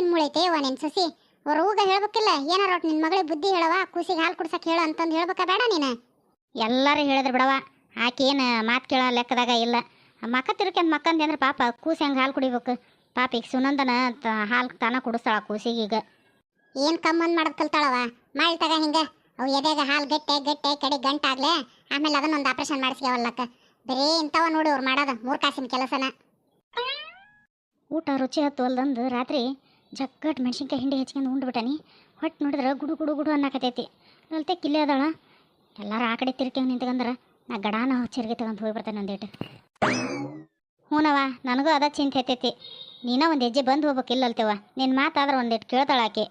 ಹಿಂಗ್ ಮುಳೈತೆ ಯವ್ವ ನಿನ್ ಸಸಿ ಅವ್ರ ಹೂಗ ಹೇಳ್ಬೇಕಿಲ್ಲ ಏನಾರ ಒಟ್ಟು ನಿನ್ ಮಗಳಿಗೆ ಬುದ್ಧಿ ಹೇಳವ ಕೂಸಿಗೆ ಹಾಲು ಕುಡ್ಸಕ್ ಹೇಳ ಅಂತಂದು ಹೇಳ್ಬೇಕಾ ಬೇಡ ನೀನು ಎಲ್ಲರೂ ಹೇಳಿದ್ರು ಬಿಡವ ಆಕೆ ಏನು ಮಾತು ಕೇಳೋ ಲೆಕ್ಕದಾಗ ಇಲ್ಲ ಮಕ್ಕ ತಿರ್ಕೊಂಡ್ ಮಕ್ಕಂದು ಅಂದ್ರೆ ಪಾಪ ಕೂಸಿ ಹಂಗೆ ಹಾಲು ಕುಡಿಬೇಕು ಪಾಪ ಈಗ ಸುನಂದನ ಹಾಲು ತಾನ ಕುಡಿಸ್ತಾಳ ಕೂಸಿಗೆ ಈಗ ಏನ್ ಕಮ್ಮಂದ್ ಮಾಡೋದ್ ಕಲ್ತಾಳವ ಮಾಡಿ ತಗ ಹಿಂಗ ಅವು ಎದೆಗ ಹಾಲು ಗಟ್ಟೆ ಗಟ್ಟೆ ಕಡೆ ಗಂಟಾಗ್ಲೆ ಆಮೇಲೆ ಅದನ್ನೊಂದು ಆಪರೇಷನ್ ಮಾಡಿಸ್ಯಾವಲ್ಲಕ್ಕ ಬರೀ ಇಂಥವ ನೋಡಿ ಅವ್ರು ಮಾಡೋದು 3 ಕಾಸಿನ ಕೆಲಸನ. ಊಟ ರುಚಿ ಹತ್ತು ಅಲ್ದಂದು ರಾತ್ರಿ ಜಗ್ಗಟ್ಟು ಮೆಣಸಿನ್ಕಾಯಿ ಹಿಂಡಿ ಹೆಚ್ಕೊಂಡು ಉಂಡ್ಬಿಟ್ಟಾನಿ. ಹೊಟ್ಟು ನೋಡಿದ್ರೆ ಗುಡು ಗುಡು ಗುಡು ಅನ್ನಕತೈತಿ. ಅಲ್ತೆ ಕಿಲ್ಲೆ ಅದಾಳ. ಎಲ್ಲರೂ ಆ ಕಡೆ ತಿರ್ಕೊಂಡು ನಿಂತ್ಕಂದ್ರೆ ನಾ ಗಡಾನ ಚರಿಗೆ ತಗೊಂಡು ಹೋಗ್ಬಿಡ್ತೇನೆ ಒಂದೇಟು. ಹ್ಞೂನವ ನನಗೂ ಅದ ಚಿಂತೆ ಐತೈತಿ. ನೀನ ಒಂದು ಹೆಜ್ಜೆ ಬಂದು ಹೋಗ್ಬೇಕಿಲ್ಲಲ್ತೇವ ನಿನ್ನ ಮಾತಾದ್ರೆ ಒಂದೇಟು ಕೇಳ್ತಾಳಾಕೆ.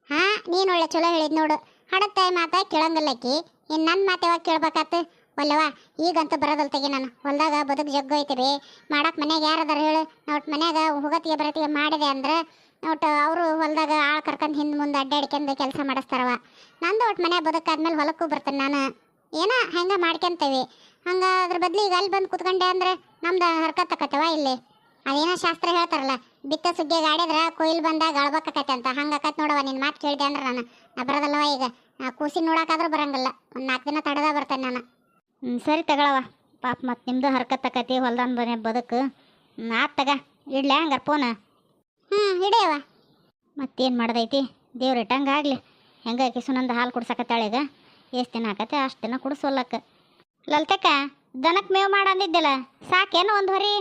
ಹಾ ನೀನು ಒಳ್ಳೆ ಚಲೋ ಹೇಳಿದ್ ನೋಡು. ಹಡತ್ತ ಮಾತಾ ಕೇಳಂಗಿಲ್ಲಕ್ಕಿ ಇನ್ನು ನನ್ನ ಮಾತು ಯಾವಾಗ ಕೇಳ್ಬೇಕಾತು ಒಲ್ಲವ. ಈಗಂತೂ ಬರೋದಲ್ ತೆಗಿ ನಾನು ಹೊಲ್ದಾಗ ಬದುಕು ಜಗ್ಗು ಐತಿ ಬೇ ಮಾಡಕ್ಕೆ ಮನ್ಯಾಗ ಯಾರದಾರ ಹೇಳು. ಒಟ್ಟು ಮನ್ಯಾಗ ಹೋಗತ್ತಿಗೆ ಬರತ್ತಿಗೆ ಮಾಡಿದೆ ಅಂದ್ರೆ ಒಟ್ಟು ಅವರು ಹೊಲ್ದಾಗ ಆಳು ಕರ್ಕೊಂಡು ಹಿಂದೆ ಮುಂದೆ ಅಡ್ಡಾಡ್ಕೊಂಡು ಕೆಲಸ ಮಾಡಿಸ್ತಾರವ. ನಂದು ಒಟ್ಟು ಮನ್ಯಾಗ ಬದುಕಾದ್ಮೇಲೆ ಹೊಲಕ್ಕೂ ಬರ್ತೇನೆ ನಾನು. ಏನೋ ಹಂಗೆ ಮಾಡ್ಕೊಂತೇವೆ. ಹಂಗೆ ಅದ್ರ ಬದ್ಲಿ ಈಗ ಅಲ್ಲಿ ಬಂದು ಕುತ್ಕೊಂಡೆ ಅಂದ್ರೆ ನಮ್ದು ಹರ್ಕತ್ತಕತ್ತವ ಇಲ್ಲಿ. ಅದೇನೋ ಶಾಸ್ತ್ರ ಹೇಳ್ತಾರಲ್ಲ ಬಿತ್ತ ಸುಗ್ಗಿಗೆ ಆಡಿದ್ರೆ ಕೊಯ್ಲು ಬಂದಾಗ ಅಳ್ಬೇಕಾಕತ್ತೆ ಅಂತ ಹಂಗಾಕತ್ ನೋಡವ. ನಿನ್ನ ಮಾತು ಕೇಳಿದೆ ಅಂದ್ರೆ ನಾ ಬರೋದಲ್ಲವ ಈಗ ಕೂಸಿ ನೋಡೋಕ್ಕಾದ್ರೂ ಬರಂಗಿಲ್ಲ. ಒಂದು 4 ದಿನ ತಡೆದ ಬರ್ತೇನೆ ನಾನು. ಸರಿ ತಗೊಳವ ಪಾಪ ಮತ್ತು ನಿಮ್ಮದು ಹರ್ಕತ್ತಕತಿ ಹೊಲ್ದಾನ ಬನೇ ಬದುಕು. ಆತ್ ತಗ ಇಡ್ಲೆ ಹಂಗಾರ ಫೋನ. ಹಿಡಿಯವ. ಮತ್ತೇನು ಮಾಡ್ದೈತಿ ದೇವ್ರ ಇಟ್ಟಂಗೆ ಆಗಲಿ. ಹೆಂಗಾಕಿ ಸುನಂದ ಹಾಲು ಕುಡ್ಸಕತ್ತಾಳೆ ಈಗ. ಎಷ್ಟು ದಿನ ಆಕತ್ತೆ ಅಷ್ಟು ದಿನ ಕುಡಿಸೋಲ್ಲಕ್ಕ. ಲಲ್ತಕ್ಕ ದನಕ್ಕೆ ಮೇವು ಮಾಡಂದಿದ್ದೆಲ್ಲ ಸಾಕೇನು ಒಂದು ಹೊರಿ?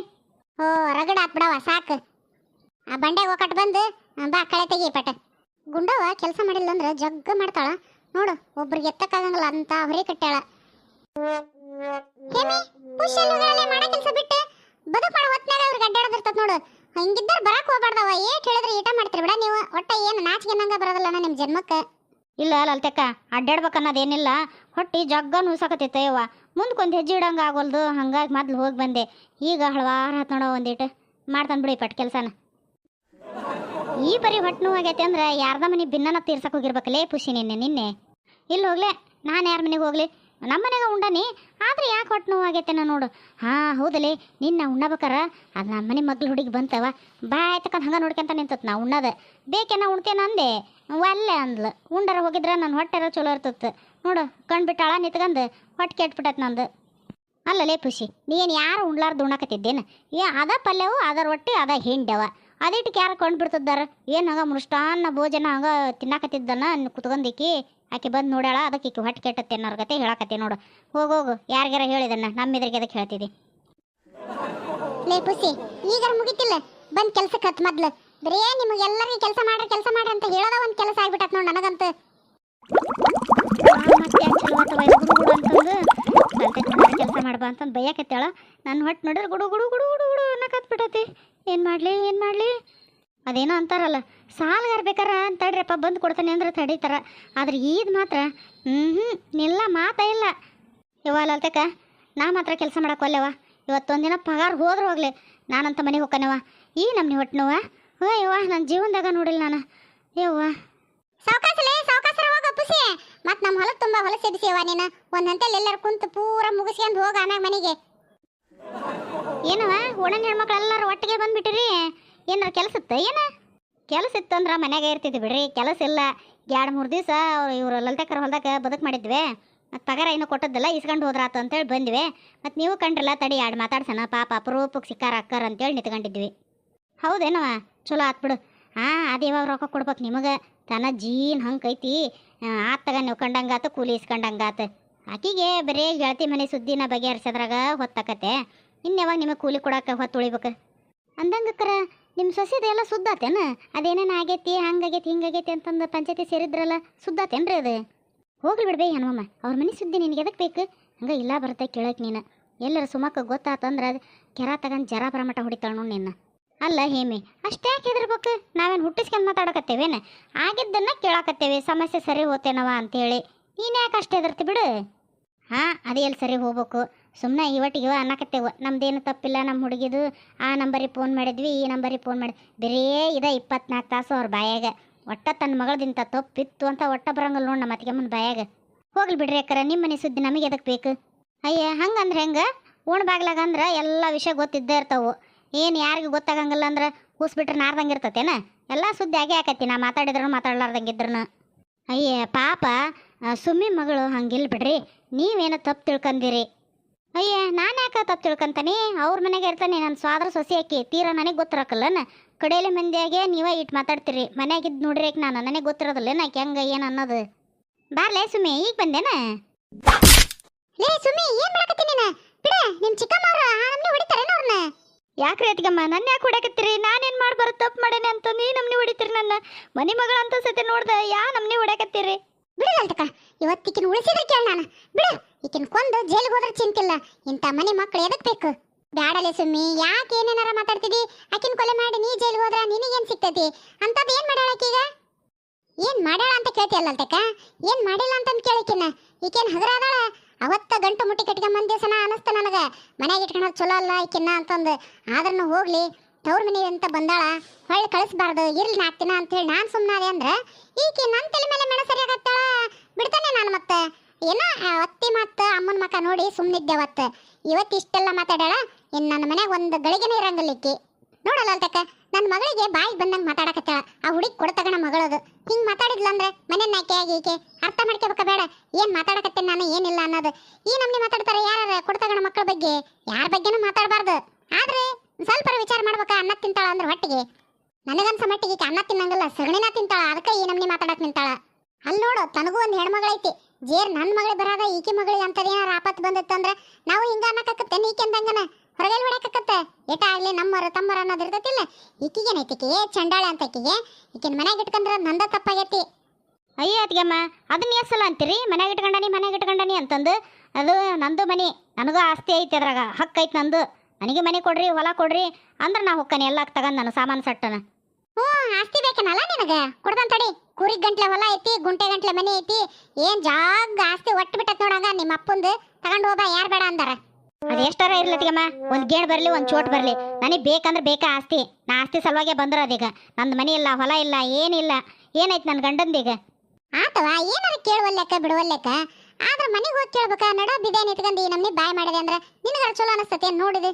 ಓ ರಗಡ ಆತ್ ಬಿಡವ ಸಾಕು. ಆ ಬಂಡೆಗೆ ಒಕ್ಕಟ್ಟು ಬಂದು ಬಾ ಕಳೆ ತೆಗಿ ಪಟ. ಗುಂಡವ ಕೆಲಸ ಮಾಡಿಲ್ಲ ಅಂದ್ರೆ ಜಗ್ಗ ಮಾಡ್ತಾಳ ನೋಡು. ಒಬ್ರಿಗೆ ಎತ್ತಕ್ಕಾಗಂಗಿಲ್ಲ ಅಂತ ಹೊರಿ ಕಟ್ಟಾಳ. ಮಾಡೋ ಕೆಲಸ ಬಿಟ್ಟು ಬದುಕು ಮಾಡೋ ಹೊತ್ನಾಗ ಅವ್ರಿಗೆ ಅಡ್ಡಾಡದಿರ್ತದ ನೋಡು. ಹಿಂಗಿದ್ದಾರ ಬರಕ್ ಹೋಗ್ಬಾರ್ದವ. ಏಟ್ ಹೇಳಿದ್ರೆ ಈಟ ಮಾಡ್ತೀರಿ ಬಿಡ ನೀವು. ಒಟ್ಟ ಏನು ನಾಚಿಕೆ ನಂಗ ಬರೋದಿಲ್ಲ ನಿಮ್ಮ ಜನ್ಮಕ್ಕೆ. ಇಲ್ಲ ಲಲ್ತಕ್ಕ ಅಡ್ಡಾಡ್ಬೇಕನ್ನೋದೇನಿಲ್ಲ. ಹೊಟ್ಟಿ ಜಗ್ಗ ನುಸಕತ್ತೈತಯ್ಯವ್ವ. ಮುಂದ್ಕೊಂದು ಹೆಜ್ಜೆ ಇಡಂಗೆ ಆಗೋಲ್ದು. ಹಂಗಾಗಿ ಮೊದ್ಲು ಹೋಗಿ ಬಂದೆ. ಈಗ ಹಳವಾರ ಹತ್ತು ನೋಡೋ ಒಂದಿಟ್ಟು ಮಾಡ್ತಾನೆ ಬಿಡಿ ಪಟ್ ಕೆಲಸನ. ಈ ಪರಿ ಹೊಟ್ಟೆ ನೋವಾಗೈತೆ ಅಂದ್ರೆ ಯಾರ್ದ ಮನೆ ಭಿನ್ನನ ತೀರ್ಸಕ್ಕೆ ಹೋಗಿರ್ಬೇಕಲ್ಲೇ ಪುಷಿ ನಿನ್ನೆ. ಇಲ್ಲಿ ಹೋಗ್ಲೆ ನಾನು ಯಾರ ಮನೆಗೆ ಹೋಗ್ಲಿ? ನಮ್ಮ ಮನೆಗೆ ಉಂಡನಿ. ಆದರೆ ಯಾಕೆ ಹೊಟ್ಟೆ ನೋವಾಗೈತೆ ನೋಡು. ಹಾಂ ಹೌದಲೇ ನಿನ್ನ ಉಣ್ಣಬೇಕಾರ ಅದು ನಮ್ಮ ಮನೆ ಮಗ್ಳು ಹುಡುಗಿ ಬಂತವ ಬಾ ಆಯ್ತಕ್ಕಂತ ಹಂಗೆ ನೋಡ್ಕೊಂತ ನಿಂತತ್ ನಾ ಉಣ್ಣದ ಬೇಕೇನ ಉಣ್ತೇನೆ ಅಂದೆ. ಅಲ್ಲೇ ಅಂದ್ಲು. ಉಂಡರ ಹೋಗಿದ್ರೆ ನನ್ನ ಹೊಟ್ಟೆರ ಚಲೋ ಇರ್ತತ್ತು ನೋಡು. ಕಣ್ಬಿಟ್ಟಾಳ ನಿತ್ಕಂದು ಹೊಟ್ಟೆ ಕೆಟ್ಬಿಟ್ಟತ್ ನಂದು. ಅಲ್ಲಲೇ ಖುಷಿ ನೀನು ಯಾರು ಉಣ್ಲಾರ್ದು ಉಣ್ಣಕತ್ತಿದ್ದೇನು? ಅದ ಪಲ್ಯವು ಅದ ರೊಟ್ಟಿ ಅದ ಹಿಂಡ್ಯವ ಅದಿಟ್ಟಿಗೆ ಯಾರು ಕೊಂಡ್ಬಿಡ್ತಿದ್ದಾರ ಏನು? ಹಂಗೆ ಮೃಷ್ಟಾನ್ನ ಭೋಜನ ಹಂಗೆ ತಿನ್ನಾಕತ್ತಿದ್ದನ ಕುತ್ಕೊಂದಿಕ್ಕಿ ಆಕೆ ಬಂದು ನೋಡ್ಯಾಳ. ಅದಕ್ಕೆ ಈಕೆ ಹೊಟ್ಟೆ ಕೆಟ್ಟತ್ತೆ ಅನ್ನೋರ್ ಗತೆ ಹೇಳಕತ್ತೆ ನೋಡು. ಹೋಗೋಗು ಯಾರಿಗಾರ ಹೇಳಿದನ್ನ ನಮ್ಮ ಎದುರಿಗೆ ಅದಕ್ಕೆ ಹೇಳ್ತಿದ್ದಿ. ಲೇ ಪುಸಿ ಈಗ ಮುಗಿತಿಲ್ಲ ಬಂದು ಕೆಲ್ಸಕ್ಕೆ ಹತ್ತು ಮೊದ್ಲು. ಬರೇ ನಿಮಗೆಲ್ಲರಿಗೂ ಕೆಲಸ ಮಾಡ್ರಿ ಅಂತ ಹೇಳೋದ ಒಂದು ಕೆಲಸ ಆಗ್ಬಿಟ್ಟತ್ ನೋಡಿ ನನಗಂತೂ. ಮತ್ತೆ ಚಲೋ ಅಂತಂದು ಕೆಲಸ ಮಾಡ್ಬಾ ಅಂತಂದು ಬೈಯಾಕತ್ತಾಳ. ನನ್ನ ಹೊಟ್ಟೆ ನೋಡಿದ್ರೆ ಗುಡು ಗುಡು ಗುಡು ಗುಡು ಗುಡು ಅನ್ನಕತ್ಬಿಟ್ಟತಿ. ಏನು ಮಾಡಲಿ ಅದೇನೋ ಅಂತಾರಲ್ಲ ಸಾಲ್ಗಾರ ಬೇಕಾರ ತಡ್ರಿಯಪ್ಪ ಬಂದು ಕೊಡ್ತಾನೆ ಅಂದ್ರೆ ತಡೀತಾರ. ಆದ್ರೆ ಈದ್ ಮಾತ್ರ ನಿಲ್ಲ ಮಾತಾ ಇಲ್ಲ. ಯವ್ವಲ್ಲತಕ್ಕ ನಾ ಮಾತ್ರ ಕೆಲಸ ಮಾಡಕ್ವಲ್ಲವ. ಇವತ್ತೊಂದಿನ ಪಗಾರ ಹೋದ್ರೆ ಹೋಗ್ಲಿ ನಾನಂತ ಮನೆಗೆ ಹೋಗ್ಕನವ. ಈ ನಮ್ನಿ ಹೊಟ್ಟೆ ನೋವ ಯವ್ವ ನನ್ನ ಜೀವನದಾಗ ನೋಡಿಲ್ಲ ನಾನು. ಯವ್ವ ಸಾವಕಾಸರ ಹೋಗ ಪುಸಿ. ಮತ್ತು ನಮ್ಮ ಹೊಲಕ್ಕೆ ತುಂಬ ಹೊಲಸು ಎಬ್ಸಿಯವ ನೀನು. ಒಂದು ಹಂತಲ್ಲಿ ಎಲ್ಲರೂ ಕುಂತು ಪೂರ ಮುಗಿಸ್ಕೊಂಡು ಹೋಗ ಆಮ್ಯಾಗ ಮನೆಗೆ. ಏನವ ಒಣನ ಹೆಣ್ಮಕ್ಳೆಲ್ಲರೂ ಒಟ್ಟಿಗೆ ಬಂದುಬಿಟ್ಟಿರಿ? ಏನಾರ ಕೆಲಸ ಇತ್ತ ಏನು? ಕೆಲಸ ಇತ್ತಂದ್ರೆ ಮನ್ಯಾಗ ಇರ್ತಿದ್ವಿ ಬಿಡ್ರಿ. ಕೆಲಸ ಇಲ್ಲ. 2-3 ದಿವಸ ಇವರು ಲಲ್ತಕ್ಕರ ಹೊಲ್ದಾಗ ಬದುಕು ಮಾಡಿದ್ವಿ. ಮತ್ತು ಪಗಾರ ಏನೋ ಕೊಟ್ಟದ್ದಲ್ಲ ಇಸ್ಕೊಂಡು ಹೋದ್ರಾತು ಅಂತೇಳಿ ಬಂದ್ವಿ. ಮತ್ತು ನೀವು ಕಂಡ್ರಲ್ಲ ತಡಿ ಎರಡು ಮಾತಾಡ್ಸೋಣ ಪಾಪ ಅಪರೂಪಕ್ಕೆ ಸಿಕ್ಕಾರ ಅಕ್ಕಾರ ಅಂತೇಳಿ ನಿಂತ್ಕೊಂಡಿದ್ವಿ. ಹೌದೇನವ ಚಲೋ ಆತ್ಬಿಡು. ಅದು ಇವಾಗ ರೊಕ್ಕ ಕೊಡ್ಬೇಕು ನಿಮಗೆ. ತನ ಜೀನ್ ಹಂಗೆ ಐತಿ. ಆತಗ ನೀವು ಕಂಡಂಗಾತು ಕೂಲಿ ಇಸ್ಕೊಂಡಂಗಾತು. ಆಕಿಗೆ ಬರೀ ಗೆಳತಿ ಮನೆ ಸುದ್ದಿನ ಬಗೆಹರಿಸೋದ್ರಾಗ ಹೊತ್ತಾಕತ್ತೆ. ಇನ್ಯಾವಾಗ ನಿಮಗೆ ಕೂಲಿ ಕೊಡಕ್ಕೆ ಹೊತ್ತು ಉಳಿಬೇಕು ಅಂದಂಗಕ್ಕರ. ನಿಮ್ಮ ಸೊಸೆದು ಎಲ್ಲ ಸುದ್ದಾತೇನ? ಅದೇನೇನು ಆಗೈತಿ ಹಂಗಾಗೈತಿ ಹಿಂಗಾಗೈತಿ ಅಂತಂದು ಪಂಚಾಯತಿ ಸೇರಿದ್ರಲ್ಲ ಸುದ್ದಾತೇನ್ರಿ ಅದು? ಹೋಗ್ಲಿ ಬಿಡ್ಬೇ ಹನುಮಮ್ಮ. ಅವ್ರ ಮನೆ ಸುದ್ದಿ ನಿನಗೆ ಎದಕ್ಕೆ ಬೇಕು? ಹಂಗೆ ಇಲ್ಲ ಬರುತ್ತೆ ಕೇಳಕ್ಕೆ ನೀನು. ಎಲ್ಲರ ಸುಮಕ್ಕೆ ಗೊತ್ತಾತಂದ್ರೆ ಅದು ಕೆರ ತಗೊಂಡು ಜರ ಬರಮಟ ಹೊಡಿತಾಳ ನೋಡಿ ನಿನ್ನ. ಅಲ್ಲ ಹೇಮಿ ಅಷ್ಟೇ ಯಾಕೆ ಹೆದರ್ಬೇಕು? ನಾವೇನು ಹುಟ್ಟಿಸ್ಕೊಂಡು ಮಾತಾಡಕತ್ತೇವೇನು? ಆಗಿದ್ದನ್ನು ಕೇಳಾಕತ್ತೇವೆ. ಸಮಸ್ಯೆ ಸರಿ ಹೋತೇನವ ಅಂತೇಳಿ. ನೀನು ಯಾಕೆ ಅಷ್ಟೇ ಹೆದರ್ತಿ ಬಿಡು. ಅದೇ ಎಲ್ಲಿ ಸರಿ ಹೋಗ್ಬೇಕು. ಸುಮ್ಮನೆ ಇವಟ್ಟಿಗೆ ಅನ್ನಕತ್ತೇವೆ. ನಮ್ದೇನು ತಪ್ಪಿಲ್ಲ. ನಮ್ಮ ಹುಡುಗಿದು ಆ ನಂಬರಿಗೆ ಫೋನ್ ಮಾಡಿದ್ವಿ ಈ ನಂಬರಿಗೆ ಫೋನ್ ಮಾಡಿ ಬರೀ 24 ತಾಸು ಅವ್ರ ಬಾಯಾಗ. ಒಟ್ಟ ತನ್ನ ಮಗಳದಿಂತ ತಪ್ಪಿತ್ತು ಅಂತ ಒಟ್ಟ ಬರಂಗಲ್ಲ ನೋಡಿ ನಮ್ಮ ಅತ್ತಿಗೆಮ್ಮನ ಬಾಯಾಗ. ಹೋಗ್ಲಿ ಬಿಡ್ರಿ ಅಕ್ಕರ. ನಿಮ್ಮ ಮನೆ ಸುದ್ದಿ ನಮಗೆ ಎದಕ್ಕೆ ಬೇಕು? ಅಯ್ಯ ಹಂಗಂದ್ರೆ ಹೆಂಗೆ? ಓಣ್ ಬಾಗ್ಲಾಗ ಅಂದ್ರೆ ಎಲ್ಲ ವಿಷಯ ಗೊತ್ತಿದ್ದೇ ಇರ್ತಾವೆ. ಏನು ಯಾರಿಗೂ ಗೊತ್ತಾಗಂಗಿಲ್ಲ ಅಂದ್ರೆ ಕೂಸ್ ಬಿಟ್ರೆ ನಾರ್ದಂಗೆ ಇರ್ತತೇನ ಎಲ್ಲ ಸುದ್ದಿ ಆಗೇ ಆಕತಿ ನಾ ಮಾತಾಡಿದ್ರು ಮಾತಾಡ್ಲಾರ್ದಂಗಿದ್ರು. ಅಯ್ಯ ಪಾಪ ಸುಮ್ಮಿ ಮಗಳು ಹಂಗಿಲ್ಲ ಬಿಡ್ರಿ, ನೀವೇನೋ ತಪ್ಪು ತಿಳ್ಕೊಂಡಿರಿ. ಅಯ್ಯ ನಾನು ಯಾಕೆ ತಪ್ಪು ತಿಳ್ಕೊಂತಾನೆ, ಅವ್ರ ಮನೆಗೆ ಇರ್ತಾನೆ, ನನ್ನ ಸ್ವಾದ್ರ ಸೊಸೆ ಹಾಕಿ ತೀರಾ ನನಗೆ ಗೊತ್ತಿರಕಲ್ಲನ. ಕಡೆಯಲ್ಲಿ ಮಂದಿಯಾಗೆ ನೀವೇ ಇಟ್ಟು ಮಾತಾಡ್ತೀರಿ, ಮನ್ಯಾಗಿದ್ದು ನೋಡ್ರಿ ನಾನು ನನಗೆ ಗೊತ್ತಿರೋದಿಲ್ಲ ನಾಕೆ ಹೆಂಗೆ ಏನು ಅನ್ನೋದು. ಬಾರ್ಲೇ ಸುಮ್ಮಿ ಈಗ ಬಂದೇನ? ಲೇ ಸುಮ್ಮಿ ಏನ್ ಮಾಡಕತ್ತಿ ನೀನು? ಬಿಡ, ನಿಮ್ ಚಿಕ್ಕಮ್ಮವ್ರು ನಮ್ನಿ ಹೊಡಿತಾರೇನ ಅವ್ರನ್ನ? ಯಾಕ್ರಿ ಅತ್ಗಮ್ಮ ನನ್ನ ಯಾಕೆ ಹೊಡ್ಯಾಕತ್ತೀರಿ? ನಾನೇನು ಮಾಡ್ಬಾರ ತಪ್ಪು ಮಾಡೇನೆ ಅಂತ ನೀ ನಮ್ನಿ ಹೊಡಿತೀರಿ ನನ್ನ ಮನೆ ಮಗಳ ಅಂತ ಸತಿ ನೋಡ್ದೆ ಯಾ ನಮ್ನಿ ಹೊಡ್ಯಾಕತ್ತೀರಿ? ಬಿಡಲ್ತಕ್ಕ, ಇವತ್ತಿಕಿನ ಉಳಿಸಿದ್ರೆ ಕೇಳ ನಾನು. ಬಿಡ, ಈಕಿನ ಕೊಂದು ಜೈಲಿಗೆ ಹೋದ್ರೆ ಚಿಂತಿಲ್ಲ, ಇಂಥ ಮನೆ ಮಕ್ಳು ಎದಕ್ ಬೇಕು? ಬ್ಯಾಡಲೆ ಸುಮ್ಮಿ, ಯಾಕೆ ಏನೇನಾರ ಮಾತಾಡ್ತಿದಿ? ಆಕಿನ ಕೊಲೆ ಮಾಡಿ ನೀ ಜೈಲಿಗೆ ಹೋದ್ರ ನಿನಗೇನ್ ಸಿಗ್ತೈತಿ? ಅಂತದ್ ಏನ್ ಮಾಡ್ಯಾಳ ಆಕೀಗ? ಏನ್ ಮಾಡ್ಯಾಳ ಅಂತ ಕೇಳ್ತಿಯಲ್ಲಲ್ತಕ್ಕ? ಏನ್ ಮಾಡಿಲ್ಲ ಅಂತಂದ್ ಕೇಳಿಕಿನ ಈಕೇನ್ ಹಗರಾದಾಳ? ಅವತ್ತ ಗಂಟು ಮುಟ್ಟಿ ಕಟ್ಕೊಂಡ್ ದಿವಸನ ಅನಸ್ತ ನನಗ ಮನ್ಯಾಗ ಇಟ್ಕೊಳೋದು ಚಲೋ ಅಲ್ಲ ಈಕಿನ್ನ ಅಂತಂದು. ಆದ್ರೂ ಹೋಗ್ಲಿ, ತವ್ರ ಮನೆ ಅಂತ ಬಂದಾಳ, ಹೊಳ್ಳಿ ಕಳಿಸ್ಬಾರ್ದು, ಇರ್ಲಿ 4 ದಿನ ಅಂತ ಹೇಳಿ ನಾನು ಸುಮ್ಮನಾದೆ ಅಂದ್ರೆ ಈಕಿ ನನ್ನ ತಲೆ ಮೇಲೆ ಮೆಣ ಸರಿಯಾಗತ್ತಾಳ. ಬಿಡ್ತಾನೆ ನಾನು ಮತ್ತೆ ಏನೋ ಅತ್ತಿ ಮತ್ತು ಅಮ್ಮನ ಮಕ್ಕ ನೋಡಿ ಸುಮ್ಮನಿದ್ದೆ ಅವತ್ತು. ಇವತ್ತು ಇಷ್ಟೆಲ್ಲ ಮಾತಾಡ್ಯಾಳ, ಇನ್ನು ನನ್ನ ಮನ್ಯಾಗ ಒಂದು ಗಳಿಗೆನೇ ಇರಂಗಿಲ್ಲ ಈಕಿ. ನೋಡಲ್ಲ ಅಲ್ತಕ್ಕ, ನನ್ನ ಮಗಳಿಗೆ ಬಾಯಿಗೆ ಬಂದಂಗೆ ಮಾತಾಡಕತ್ತಾಳ. ಆ ಹುಡುಗಿ ಕೊಡ್ತಗಣ ಮಗಳದು ಹಿಂಗೆ ಮಾತಾಡಿದ್ಲ ಅಂದ್ರೆ ಮನೆ ನಾಕೆ ಆಗಿ ಈಕೆ ಅರ್ಥ ಮಾಡ್ಕೋಬೇಕ ಬೇಡ? ಏನು ಮಾತಾಡಕತ್ತೇನೆ ನಾನು ಏನಿಲ್ಲ ಅನ್ನೋದು. ಈ ನಮ್ನಿ ಮಾತಾಡ್ತಾರೆ ಯಾರ ಕೊಡ್ತಗಣ ಮಕ್ಕಳ ಬಗ್ಗೆ, ಯಾರ ಬಗ್ಗೆನೂ ಮಾತಾಡಬಾರ್ದು. ಆದ್ರೆ ಸ್ವಲ್ಪ ವಿಚಾರ ಮಾಡ್ಬೇಕ. ಅನ್ನ ತಿಂತಾಳ ಅಂದ್ರೆ ಹೊಟ್ಟಿಗೆ, ನನಗನ್ಸ ಮಟ್ಟಿಗೆ ಈಕೆ ಅನ್ನ ತಿನ್ನಂಗಿಲ್ಲ, ಸಗಣಿನ ತಿಂತಾಳ, ಅದಕ್ಕೆ ಈ ನಮ್ನಿ ಮಾತಾಡಕ್ ನಿಂತಾಳ. ಅಲ್ಲಿ ನೋಡು, ತನಗೂ ಒಂದು ಹೆಣ್ಮಗಳೈತಿ, ಜೇರ್ ನನ್ನ ಮಗಳಿಗೆ ಬರಾದ ಈಕೆ ಮಗಳಿಗೆ ಅಂತದೇನಾರ ಆಪತ್ತು ಬಂದಿತ್ತಂದ್ರೆ ನಾವು ಹಿಂಗ ಅನ್ನಕತ್ತೆ ಈಕೆಂದಂಗನ ಹೊರಗೆ ಹೊಡ್ಯಾಕತ್ತೆ. ಏಟ ಆಗ್ಲಿ ನಮ್ಮರ ತಮ್ಮರ ಅನ್ನೋದು ಇರ್ತೈತಿಲ್ಲ. ಈಕಿಗೇನೈತಿಕೆ ಚಂಡಾಳೆ ಅಂತ ಈಕಿನ ಮನ್ಯಾಗ ಇಟ್ಕೊಂಡ್ರೆ ನಂದ ತಪ್ಪಾಗೈತಿ. ಅಯ್ಯ ಅತ್ಗಮ್ಮ, ಅದನ್ನ ಎಷ್ಟಲ್ಲ ಅಂತೀರಿ? ಮನ್ಯಾಗ ಇಟ್ಕೊಂಡನಿ ಅಂತಂದು. ಅದು ನಂದು ಮನೆ, ನನಗೂ ಆಸ್ತಿ ಐತಿ, ಅದ್ರಾಗ ಹಕ್ಕ ಐತಿ ನಂದು. ನನಗೆ ಮನೆ ಕೊಡ್ರಿ, ಹೊಲ ಕೊಡ್ರಿ ಅಂದ್ರೆ ನಾ ಹೊಕ್ಕನಿ ಎಲ್ಲ ತಗೊಂಡ್ ನಾನು ಸಾಮಾನು ಸಟ್ಟನ. ಆಸ್ತಿ ಬೇಕನಲ್ಲ ನಿನಗ? ಕೊಡ್ತಾನ ತಡಿ. ಕುರಿ ಗಂಟ್ಲೆ ಹೊಲ ಐತಿ, ಗುಂಟೆ ಗಂಟ್ಲೆ ಮನೆ ಐತಿ, ಏನ್ ಜಾಗ ಆಸ್ತಿ ಒಟ್ಟು ಬಿಟ್ಟತ್ ನೋಡಂಗ. ನಿಮ್ಮ ಅಪ್ಪಂದು ತಗೊಂಡು ಹೋಗ, ಯಾರು ಬೇಡ ಅಂದಾರ? ಅದೆಷ್ಟಾರ ಇರ್ಲತ್ತಿಗಮ್ಮ, ಒಂದು ಗೇಣ್ ಬರಲಿ ಒಂದು ಚೋಟ್ ಬರಲಿ, ನನಗೆ ಬೇಕಂದ್ರೆ ಬೇಕಾ ಆಸ್ತಿ. ನಾ ಆಸ್ತಿ ಸಲುವಾಗೆ ಬಂದಿರೋದೀಗ. ನಂದು ಮನೆ ಇಲ್ಲ, ಹೊಲ ಇಲ್ಲ, ಏನಿಲ್ಲ. ಏನೈತಿ ನನ್ನ ಗಂಡಂದೀಗ? ಆತವ ಏನಾರ ಕೇಳುವಲ್ಲೆಕ್ಕ ಬಿಡುವಲ್ಲೆಕ್ಕ, ಆದ್ರೆ ಮನೆಗೆ ಹೋಗಿ ಕೇಳ್ಬೇಕ. ನಡ ಬಿದೆ ನಿತ್ಕೊಂಡು ಈ ನಮ್ನಿ ಬಾಯ್ ಮಾಡಿದೆ ಅಂದ್ರೆ ನಿನಗಾರ ಚಲೋ ಅನಿಸ್ತತಿ ಏನ್ ನೋಡಿದೆ?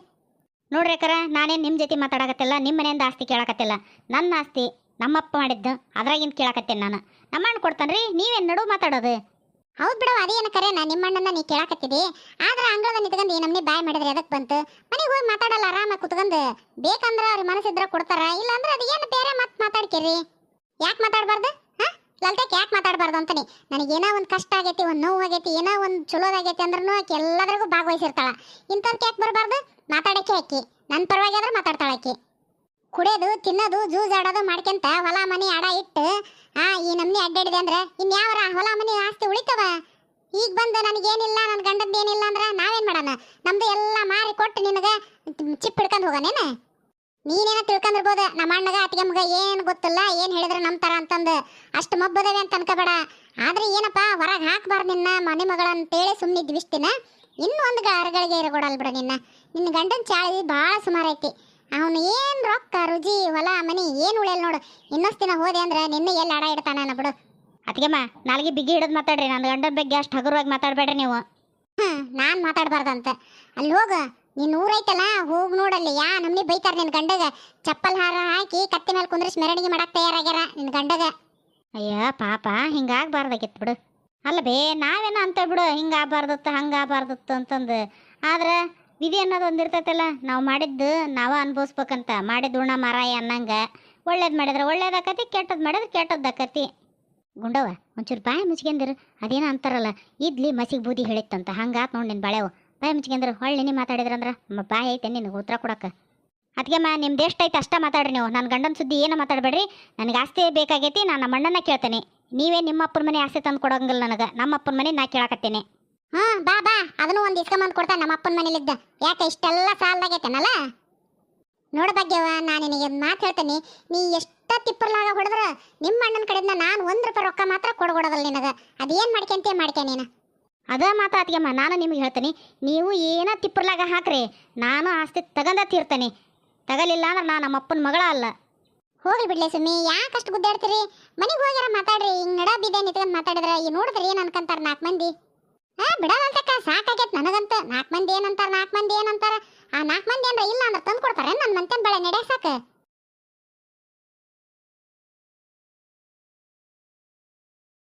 ನೋಡ್ರಿ ಅಕ್ಕರ, ನಾನೇನು ನಿಮ್ಮ ಜೊತೆ ಮಾತಾಡಕತ್ತಿಲ್ಲ, ನಿಮ್ಮ ಮನೆಯಿಂದ ಆಸ್ತಿ ಕೇಳಕತ್ತಿಲ್ಲ. ನನ್ನ ಆಸ್ತಿ ನಮ್ಮಪ್ಪ ಮಾಡಿದ್ದು, ಅದ್ರಾಗಿಂದ ಕೇಳಕತ್ತೇನೆ ನಾನು. ನಮ್ಮ ಅಣ್ಣ ಕೊಡ್ತಾನ್ರಿ, ನೀವೇನು ನಡು ಮಾತಾಡೋದು? ಹೌದು ಬಿಡವ, ಅದೇನ ಕರೆನ ನಿಮ್ಮ ಅಣ್ಣನ ನೀ ಕೇಳಕತ್ತಿದಿ. ಆದ್ರೆ ಅಂಗಳದ ನಿತ್ಕೊಂಡು ಈ ನಮ್ನಿ ಬಾಯ್ ಮಾಡಿದ್ರೆ ಎದಕ್ ಬಂತು? ಮನೆಗೆ ಹೋಗಿ ಮಾತಾಡಲ್ಲ, ಆರಾಮಾಗಿ ಕುತ್ಕೊಂಡು. ಬೇಕಂದ್ರೆ ಅವ್ರ ಮನಸ್ಸಿದ್ರ ಕೊಡ್ತಾರ, ಇಲ್ಲ ಅಂದ್ರೆ ಅದು ಏನು ಬೇರೆ ಮತ್ತೆ ಮಾತಾಡ್ಕೇರಿ. ಯಾಕೆ ಮಾತಾಡಬಾರ್ದು? ಲಲ್ತಕ್ಕೆ ಯಾಕೆ ಮಾತಾಡಬಾರ್ದು ಅಂತಾನೆ. ನನಗೇನೋ ಒಂದು ಕಷ್ಟ ಆಗೈತಿ, ಒಂದು ನೋವು ಆಗೈತಿ, ಏನೋ ಒಂದು ಚಲೋದಾಗೈತಿ ಅಂದ್ರೂ ಆಕೆ ಎಲ್ಲದ್ರಾಗೂ ಭಾಗವಹಿಸಿರ್ತಾಳ. ಇಂಥವ್ಕೆ ಯಾಕೆ ಬರಬಾರ್ದು? ಮಾತಾಡಕ್ಕೆ ಆಕಿ ನನ್ನ ಪರವಾಗಿ ಆದ್ರೆ ಮಾತಾಡ್ತಾಳ ಆಕಿ. ಕುಡಿಯೋದು ತಿನ್ನೋದು ಜೂಜ್ ಆಡೋದು ಮಾಡ್ಕೊಂತ ಹೊಲ ಮನೆ ಆಡ ಇಟ್ಟು ಈ ನಮ್ನಿ ಅಡ್ಡಾಡಿದೆ ಅಂದ್ರೆ ಇನ್ಯಾವರ ಹೊಲ ಮನೆ ಆಸ್ತಿ ಉಳಿತವ? ಈಗ ಬಂದು ನನಗೇನಿಲ್ಲ, ನನ್ನ ಗಂಡದ್ದು ಏನಿಲ್ಲ ಅಂದ್ರೆ ನಾವೇನು ಮಾಡೋಣ? ನಮ್ದು ಎಲ್ಲ ಮಾರಿ ಕೊಟ್ಟು ನಿನಗೆ ಚಿಪ್ ಹಿಡ್ಕೊಂಡು ಹೋಗೋನೇನು? ನೀನೇನೋ ತಿಳ್ಕೊಂಡಿರ್ಬೋದು, ನಮ್ಮ ಅಣ್ಣಗ ಅತ್ತಿಗೆ ಮಗ ಏನು ಗೊತ್ತಿಲ್ಲ, ಏನು ಹೇಳಿದ್ರೆ ನಂಬ್ತಾರ ಅಂತಂದು ಅಷ್ಟು ಮಬ್ಬದವೆ ಅಂತ ಅನ್ಕೋಬೇಡ. ಆದ್ರೆ ಏನಪ್ಪ, ಹೊರಗೆ ಹಾಕ್ಬಾರ್ದು ನಿನ್ನ ಮನೆ ಮಗಳ ಅಂತೇಳಿ ಸುಮ್ಮನಿದ್ದು ಇಷ್ಟಿನ. ಇನ್ನೂ ಒಂದು ಅರಗಳಿಗೆ ಇರಗೊಡಲ್ ಬಿಡ ನಿನ್ನ ಗಂಡನ ಚಾಳಿ ಭಾಳ ಸುಮಾರು ಐತಿ. ಅವನು ಏನು ರೊಕ್ಕ ರುಜಿ ಹೊಲ ಮನಿ ಏನು ಉಳಿಯಲ್ಲ ನೋಡು. ಇನ್ನೊಂದು ದಿನ ಹೋದೆ ಅಂದ್ರೆ ನಿನ್ನ ಎಲ್ಲಿ ಆಡ ಇಡ್ತಾನ ಬಿಡು. ಅದಕ್ಕೆಮ್ಮ ನಾಲ್ಗೆ ಬಿಗಿ ಹಿಡಿದು ಮಾತಾಡ್ರಿ, ನನ್ನ ಗಂಡನ ಬಗ್ಗೆ ಅಷ್ಟು ಹಗುರವಾಗಿ ಮಾತಾಡಬೇಡ್ರಿ ನೀವು. ನಾನು ಮಾತಾಡಬಾರ್ದಂತ. ಅಲ್ಲಿ ಹೋಗ, ನಿನ್ನ ಊರೈತಲ್ಲ, ಹೋಗಿ ನೋಡಲ್ಲಿ ಯಾ ನಮ್ನಿ ಬೈತಾರ ನಿನ್ನ ಗಂಡಗ. ಚಪ್ಪಲ್ ಹಾರ ಹಾಕಿ ಕತ್ತಿ ಮೇಲೆ ಕುಂದ್ರಿಸಿ ಮೆರವಣಿಗೆ ಮಾಡಕ್ಕೆ ತಯಾರಾಗ್ಯಾರ ನಿನ್ನ ಗಂಡಗ. ಅಯ್ಯ ಪಾಪ, ಹಿಂಗಾಗಬಾರ್ದಾಗಿತ್ತು ಬಿಡು. ಅಲ್ಲ ಬೇ, ನಾವೇನೋ ಅಂತ ಬಿಡು, ಹಿಂಗಾಗಬಾರ್ದತ್ತು ಹಂಗಾಗಬಾರ್ದತ್ತು ಅಂತಂದು. ಆದ್ರೆ ವಿಧಿ ಅನ್ನೋದು ಒಂದು ಇರ್ತೈತಲ್ಲ, ನಾವು ಮಾಡಿದ್ದು ನಾವು ಅನ್ಭವಿಸ್ಬೇಕಂತ. ಮಾಡಿದ್ದು ಉಣ ಮಾರಾಯ ಅನ್ನಂಗೆ. ಒಳ್ಳೇದು ಮಾಡಿದ್ರೆ ಒಳ್ಳೇದಾಕತಿ, ಕೆಟ್ಟದ್ದು ಮಾಡಿದ್ರೆ ಕೆಟ್ಟದ್ದಾಕತಿ. ಗುಂಡವ ಒಂಚೂರು ಬಾಯಿ ಮುಚ್ಕೊಂಡ್ರು. ಅದೇನೋ ಅಂತಾರಲ್ಲ, ಇಡ್ಲಿ ಮಸಿಗೆ ಬೂದಿ ಹೇಳಿತ್ತಂತ, ಹಂಗಾತ್ ನೋಡಿ ನಿನ್ನ ಬಾಳೆವು. ಬಾಯಿ ಮುಚ್ಕೊಂಡ್ರು ಹೊಳ್ಳಿ ನೀ ಮಾತಾಡಿದ್ರಂದ್ರೆ ನಮ್ಮ ಬಾಯಿ ಐತೆ ನಿನಗೆ ಉತ್ತರ ಕೊಡಕ್ಕೆ. ಅದಕ್ಕೆಮ್ಮ ನಿಮ್ದು ಎಷ್ಟೈತೆ ಅಷ್ಟ ಮಾತಾಡ್ರಿ ನೀವು. ನನ್ನ ಗಂಡನ ಸುದ್ದಿ ಏನು ಮಾತಾಡಬೇಡ್ರಿ. ನನಗೆ ಆಸ್ತಿ ಬೇಕಾಗೈತಿ, ನಾನು ನಮ್ಮ ಅಣ್ಣನ ಕೇಳ್ತೇನೆ. ನೀವೇ ನಿಮ್ಮ ಅಪ್ಪನ ಮನೆ ಆಸ್ತಿ ತಂದು ಕೊಡೋಂಗಿಲ್ಲ ನನಗೆ. ನಮ್ಮ ಅಪ್ಪನ ಮನೆ ನಾ ಕೇಳಕತ್ತೇನೆ. ಬಾ ಬಾ, ಅದನ್ನು ಒಂದು ಇಸ್ಕೊಂಬಂದು ಕೊಡ್ತಾನೆ ನಮ್ಮ ಅಪ್ಪನ ಮನೇಲಿದ್ದ. ಯಾಕೆ ಇಷ್ಟೆಲ್ಲ ಸಾಲದಾಗೈತೇನಲ್ಲ? ನೋಡ ಭಾಗ್ಯವ, ನಾನು ನಿನಗೆ ಮಾತು ಹೇಳ್ತೇನೆ. ನೀ ಎಷ್ಟು ತಿಪ್ಪರ್ಲಾಗ ಹೊಡೆದ್ರೆ ನಿಮ್ಮ ಅಣ್ಣನ ಕಡೆಯಿಂದ ನಾನು ₹1 ರೊಕ್ಕ ಮಾತ್ರ ಕೊಡಗೊಡೋದಲ್ಲ ನಿನಗೆ. ಅದೇನು ಮಾಡ್ಕೆ ನೀನು? ಅದ ಮಾತಾತ್ಗೆಮ್ಮ, ನಾನು ನಿಮಗೆ ಹೇಳ್ತೀನಿ, ನೀವು ಏನೋ ತಿಪ್ಪರ್ಲಾಗ ಹಾಕ್ರಿ, ನಾನು ಆಸ್ತಿ ತಗಂದ ತೀರ್ತೇನೆ. ತಗಲಿಲ್ಲ ಅಂದ್ರೆ ನಾನು ನಮ್ಮ ಅಪ್ಪನ ಮಗಳ ಅಲ್ಲ. ಹೋಗ್ಲಿ ಬಿಡ್ಲೆ ಸುಮ್ಮಿ, ಯಾಕಷ್ಟು ಗುದ್ದಾಡ್ತೀರಿ? ಮನೆಗೆ ಹೋಗ್ಯಾರ ಮಾತಾಡ್ರಿ. ಹಿಂಗೆ ನಡ ಬಿದ್ದೆ ನಿತ್ಕೊಂಡು ಮಾತಾಡಿದ್ರೆ ಈ ನೋಡಿದ್ರೆ ಏನು ಅನ್ಕಂತಾರೆ 4 ಮಂದಿ? ಬಿಡೋದಂತಕ್ಕ ಸಾಕಾಗೈತೆ ನನಗಂತ. 4 ಮಂದಿ ಏನಂತಾರೆ, 4 ಮಂದಿ ಏನಂತಾರೆ? ಆ 4 ಮಂದಿ ಅಂದ್ರೆ ಇಲ್ಲ ಅಂದ್ರೆ ತಂದು ಕೊಡ್ತಾರೆ ನನ್ನ ಮಂತನ ಬಳೆ ನಡೆ ಸಾಕು.